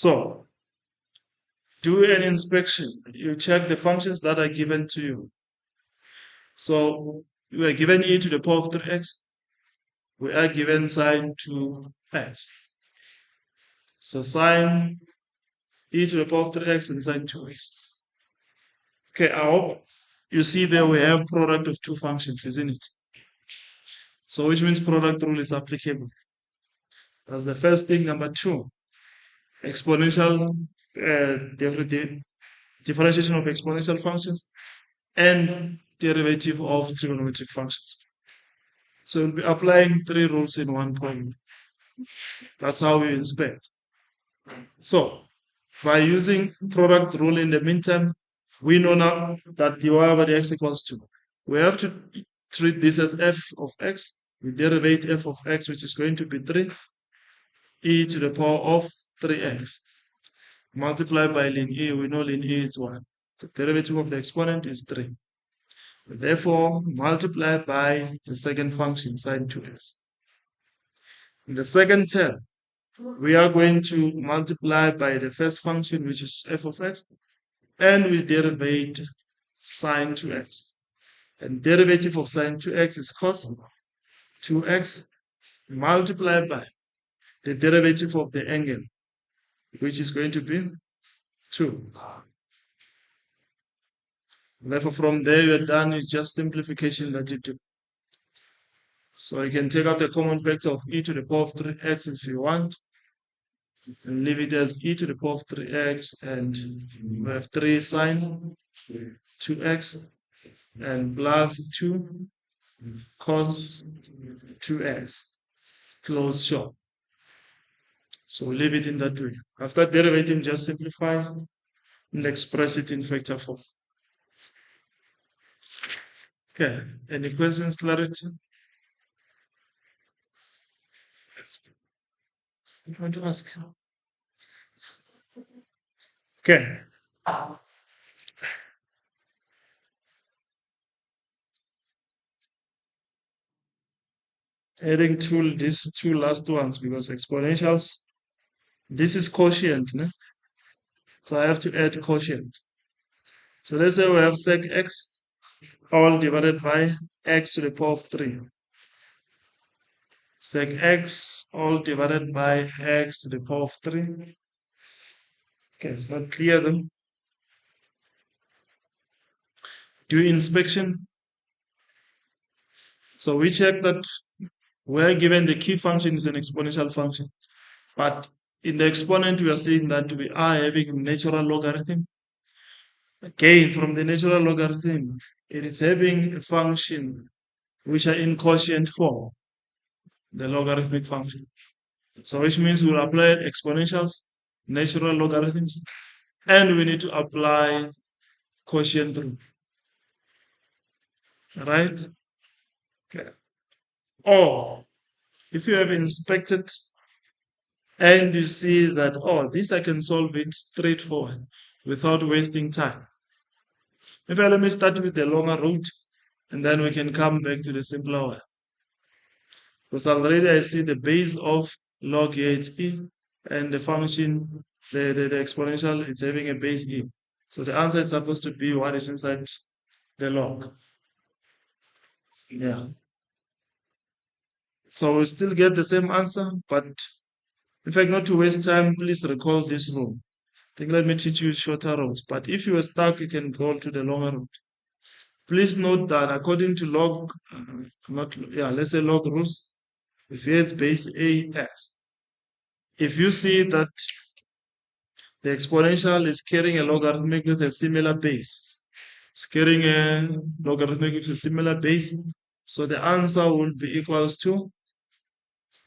So, do an inspection. You check the functions that are given to you. So, we are given e to the power of 3x. We are given sine 2x. So, sine e to the power of 3x and sine 2x. Okay, I hope you see there we have product of two functions, isn't it? So, which means product rule is applicable. That's the first thing. Number two, exponential differentiation of exponential functions and derivative of trigonometric functions. So we'll be applying three rules in one problem. That's how we inspect. So by using product rule in the meantime, we know now that dy over dx equals 2. We have to treat this as f of x. We derivate f of x, which is going to be 3 e to the power of 3x. Multiplied by ln e, we know ln e is 1. The derivative of the exponent is 3. Therefore, multiply by the second function, sine 2x. In the second term, we are going to multiply by the first function, which is f of x, and we derivate sine 2x. And derivative of sine 2x is cos 2x multiplied by the derivative of the angle, which is going to be 2. Therefore, from there, you're done. It's just simplification that you do. So you can take out the common factor of e to the power of 3x if you want, and leave it as e to the power of 3x, and we have 3 sine 2x and plus 2 cos 2x, close short. So leave it in that way. After derivating, just simplify and express it in factor form. Okay, any questions, clarity? You want to ask? Okay. Adding these two last ones because exponentials, this is quotient, né? So I have to add quotient. So let's say we have sec x all divided by x to the power of 3. Sec x all divided by x to the power of 3. Okay, is that clear then? Do inspection. So we check that we're given the key function is an exponential function. But in the exponent, we are saying that we are having a natural logarithm. Again, from the natural logarithm, it is having a function which are in quotient form, the logarithmic function. So which means we'll apply exponentials, natural logarithms, and we need to apply quotient rule. Right? Okay. Or if you have inspected and you see that, oh, this I can solve it straightforward without wasting time. If let me start with the longer route and then we can come back to the simpler one. Because already I see the base of log here, it's e, and the function, the exponential, it's having a base e. So the answer is supposed to be what is inside the log. Yeah. So we still get the same answer, but in fact, not to waste time, please recall this rule. I think let me teach you shorter routes. But if you are stuck, you can go to the longer route. Please note that according to log, let's say log rules, if a is base a x, if you see that the exponential is carrying a logarithmic with a similar base, it's carrying a logarithmic with a similar base, so the answer will be equals to,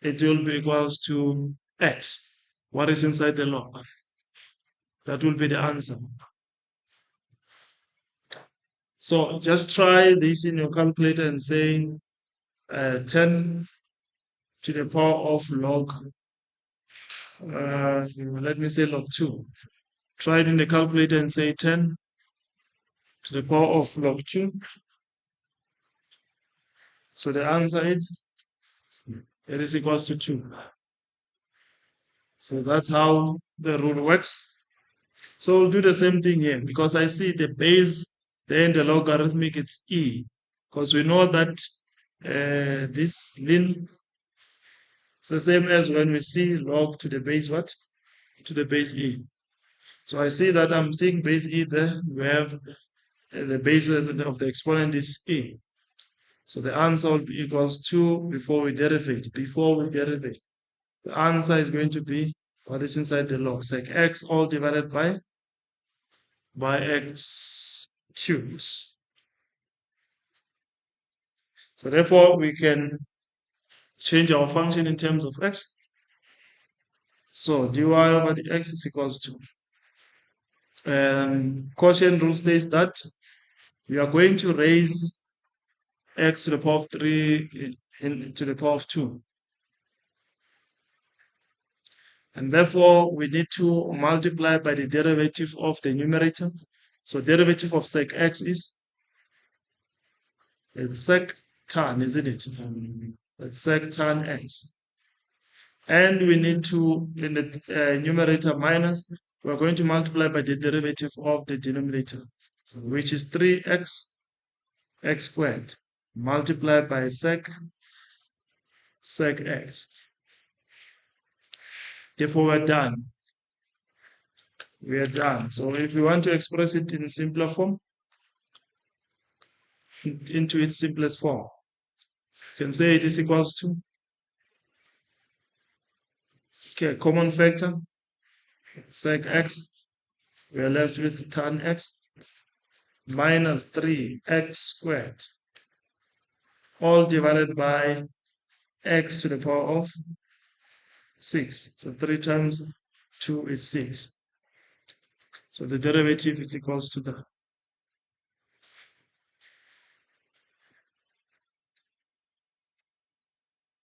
it will be equals to x. What is inside the log? That will be the answer. So just try this in your calculator and say 10 to the power of log, let me say log 2. Try it in the calculator and say 10 to the power of log 2. So the answer is, it is equals to 2. So that's how the rule works. So we'll do the same thing here because I see the base, then the logarithmic, it's e. Because we know that this ln is the same as when we see log to the base what? To the base e. So I see that I'm seeing base e there. We have the basis of the exponent is e. So the answer will be equals to before we derivate. The answer is going to be what is inside the log, sec x all divided by x cubed. So therefore, we can change our function in terms of x. So dy over dx is equals to quotient rule states that we are going to raise x to the power of 3 to the power of 2. And therefore, we need to multiply by the derivative of the numerator. So derivative of sec x is it's sec tan, isn't it? It's sec tan x. And we need to, in the numerator minus, we're going to multiply by the derivative of the denominator, which is 3x x squared multiplied by sec x. Therefore, we're done. We are done. So if we want to express it in simpler form, into its simplest form, you can say it is equals to common factor sec x. We are left with tan x minus 3x squared all divided by x to the power of 6. So 3 times 2 is 6. So the derivative is equals to that.